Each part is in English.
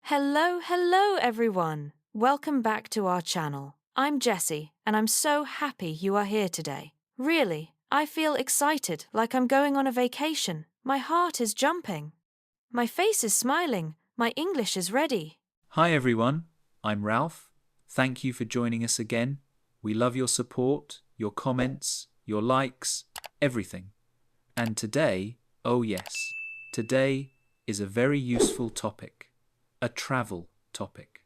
Hello everyone. Welcome back to our channel. I'm Jessie, and I'm so happy you are here today. Really, I feel excited like I'm going on a vacation. My heart is jumping. My face is smiling. My English is ready. Hi everyone, I'm Ralph. Thank you for joining us again. We love your support, your comments, your likes, everything. And today, oh yes, today is a very useful topic. A travel topic.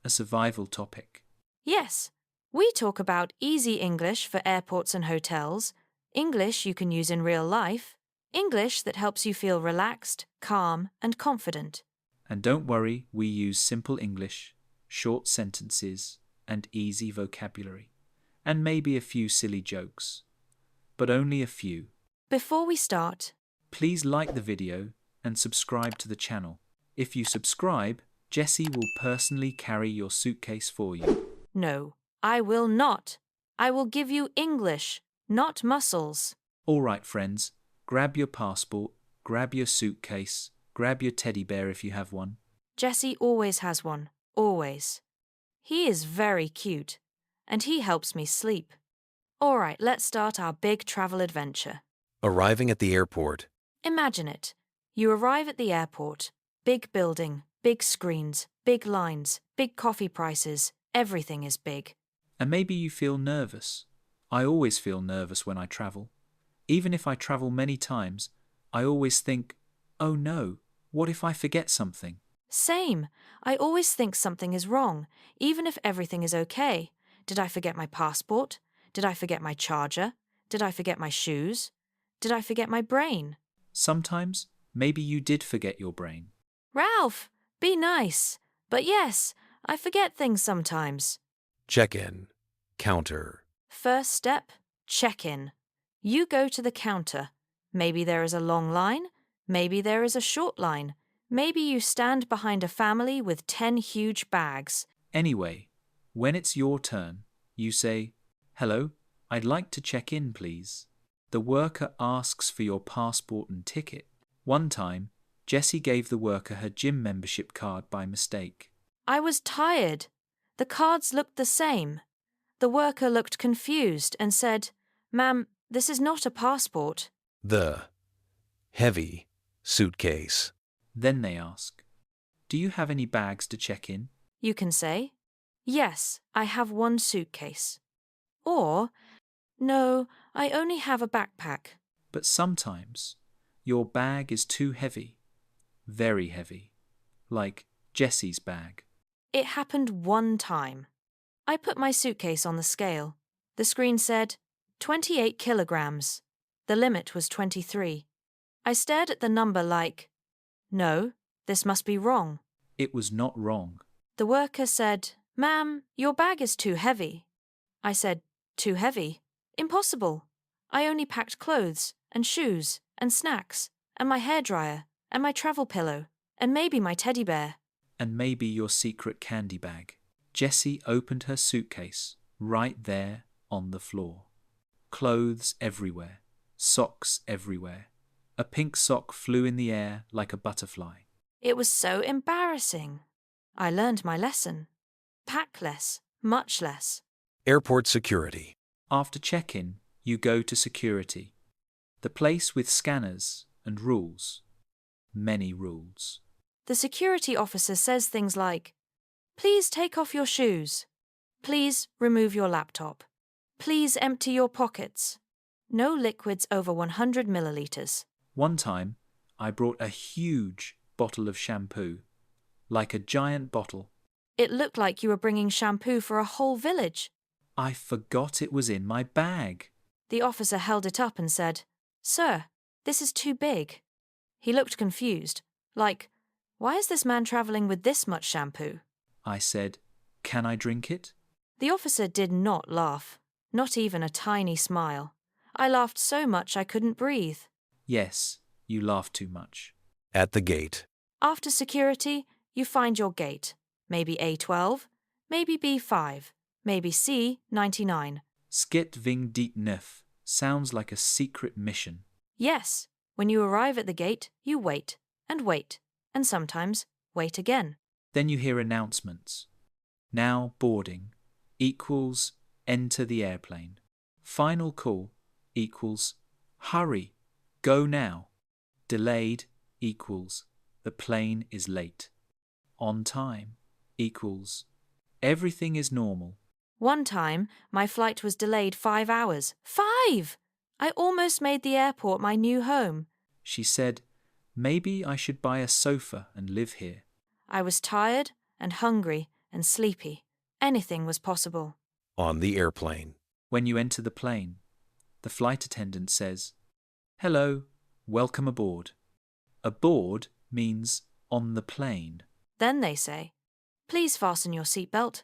A survival topic. Yes, we talk about easy English for airports and hotels, English you can use in real life, English that helps you feel relaxed, calm, and confident. And don't worry, we use simple English, short sentences, and easy vocabulary. And maybe a few silly jokes. But only a few. Before we start, Please like the video and subscribe to the channel. If you subscribe, Jessie will personally carry your suitcase for you. no, I will not. I will give you English, not muscles. All right, friends, grab your passport, grab your suitcase, grab your teddy bear if you have one. Jesse always has one, always. He is very cute, and he helps me sleep. All right, let's start our big travel adventure. Arriving at the airport. Imagine it. You arrive at the airport. Big building, big screens, big lines, big coffee prices. Everything is big. And maybe you feel nervous. I always feel nervous when I travel. Even if I travel many times, I always think, oh no, what if I forget something? Same. I always think something is wrong, even if everything is okay. Did I forget my passport? Did I forget my charger? Did I forget my shoes? Did I forget my brain? Sometimes, maybe you did forget your brain. Ralph, be nice. But yes, I forget things sometimes. Check-in. Counter. First step, check-in. You go to the counter. Maybe there is a long line. Maybe there is a short line. Maybe you stand behind a family with 10 huge bags. Anyway, when it's your turn, you say, hello, I'd like to check in, please. The worker asks for your passport and ticket. One time, Jessie gave the worker her gym membership card by mistake. I was tired. The cards looked the same. The worker looked confused and said, "Ma'am, this is not a passport." The. Heavy. Suitcase. Then they ask, do you have any bags to check in? You can say, "Yes, I have one suitcase." Or, "No, I only have a backpack." But sometimes, your bag is too heavy. Very heavy. Like Jessie's bag. It happened one time. I put my suitcase on the scale. The screen said, 28 kilograms. The limit was 23. I stared at the number like, no, this must be wrong. It was not wrong. The worker said, "Ma'am, your bag is too heavy." I said, "Too heavy? Impossible. I only packed clothes and shoes and snacks and my hairdryer and my travel pillow and maybe my teddy bear." And maybe your secret candy bag. Jessie opened her suitcase right there on the floor. Clothes everywhere. Socks everywhere. A pink sock flew in the air like a butterfly. It was so embarrassing. I learned my lesson. Pack less, much less. Airport security. After check-in, you go to security. The place with scanners and rules. Many rules. The security officer says things like, "Please take off your shoes. Please remove your laptop. Please empty your pockets. No liquids over 100 milliliters." One time, I brought a huge bottle of shampoo. Like a giant bottle. It looked like you were bringing shampoo for a whole village. I forgot it was in my bag. The officer held it up and said, "Sir, this is too big." He looked confused, like, why is this man traveling with this much shampoo? I said, can I drink it? The officer did not laugh, not even a tiny smile. I laughed so much I couldn't breathe. Yes, you laughed too much. At the gate. After security, you find your gate. Maybe A12, maybe B5, maybe C99. Skit ving dit neuf sounds like a secret mission. Yes, when you arrive at the gate, you wait, and sometimes wait again. Then you hear announcements. Now boarding equals enter the airplane. Final call equals hurry, go now. Delayed equals the plane is late. On time equals everything is normal. One time, my flight was delayed 5 hours. 5! I almost made the airport my new home. She said, maybe I should buy a sofa and live here. I was tired and hungry and sleepy. Anything was possible. On the airplane. When you enter the plane, the flight attendant says, hello, welcome aboard. Aboard means on the plane. Then they say, please fasten your seatbelt.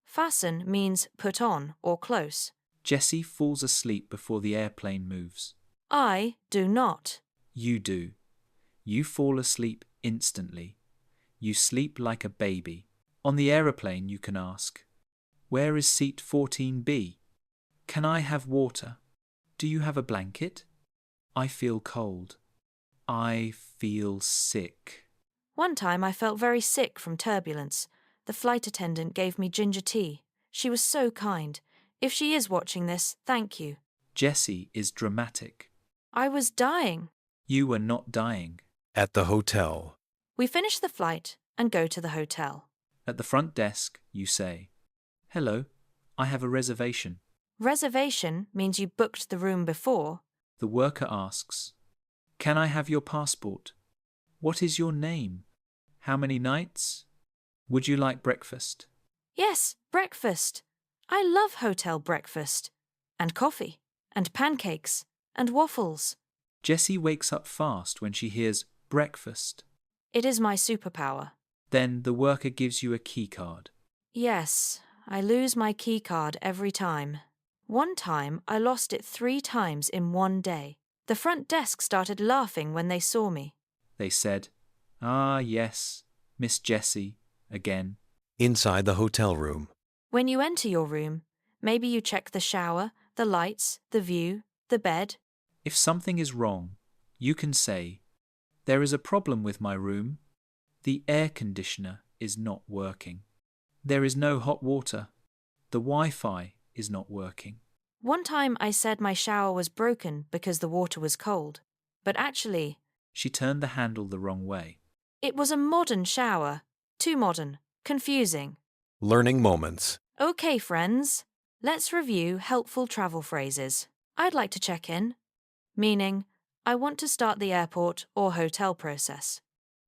Fasten means put on or close. Jessie falls asleep before the airplane moves. I do not. You do. You fall asleep instantly. You sleep like a baby. On the aeroplane you can ask, where is seat 14B? Can I have water? Do you have a blanket? I feel cold. I feel sick. One time I felt very sick from turbulence. The flight attendant gave me ginger tea. She was so kind. If she is watching this, thank you. Jessie is dramatic. I was dying. You were not dying. At the hotel. We finish the flight and go to the hotel. At the front desk, you say, hello, I have a reservation. Reservation means you booked the room before. The worker asks, can I have your passport? What is your name? How many nights? Would you like breakfast? Yes, breakfast. I love hotel breakfast. And coffee. And pancakes. And waffles. Jessie wakes up fast when she hears breakfast. It is my superpower. Then the worker gives you a key card. Yes, I lose my key card every time. One time I lost it 3 times in one day. The front desk started laughing when they saw me. They said, ah, yes, Miss Jessie, again. Inside the hotel room. When you enter your room, maybe you check the shower, the lights, the view, the bed. If something is wrong, you can say, there is a problem with my room. The air conditioner is not working. There is no hot water. The Wi-Fi is not working. One time I said my shower was broken because the water was cold. But actually, She turned the handle the wrong way. it was a modern shower. Too modern. Confusing. Learning moments. Okay, friends. Let's review helpful travel phrases. I'd like to check in. Meaning, I want to start the airport or hotel process.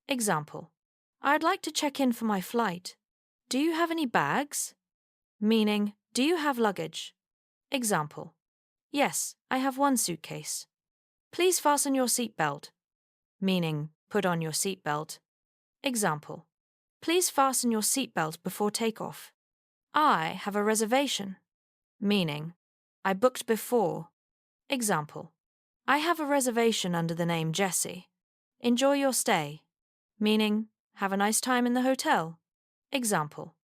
Example, I'd like to check in for my flight. Do you have any bags? Meaning, do you have luggage? Example, yes, I have 1 suitcase. Please fasten your seatbelt. Meaning, put on your seatbelt. Example, please fasten your seatbelt before takeoff. I have a reservation. Meaning, I booked before. Example, I have a reservation under the name Jessie. Enjoy your stay. Meaning, have a nice time in the hotel. Example,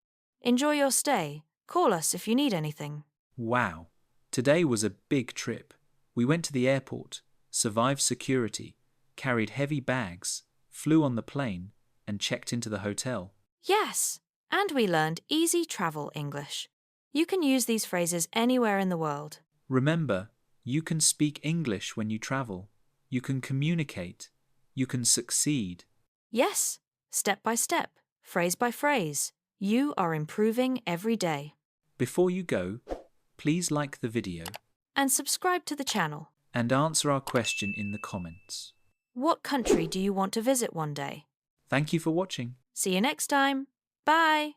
enjoy your stay. Call us if you need anything. Wow, today was a big trip. We went to the airport, survived security, carried heavy bags, flew on the plane, and checked into the hotel. Yes, and we learned easy travel English. You can use these phrases anywhere in the world. Remember, you can speak English when you travel. You can communicate. You can succeed. Yes, step by step, phrase by phrase. You are improving every day. Before you go, please like the video And subscribe to the channel. and answer our question in the comments. What country do you want to visit one day? Thank you for watching. See you next time. Bye.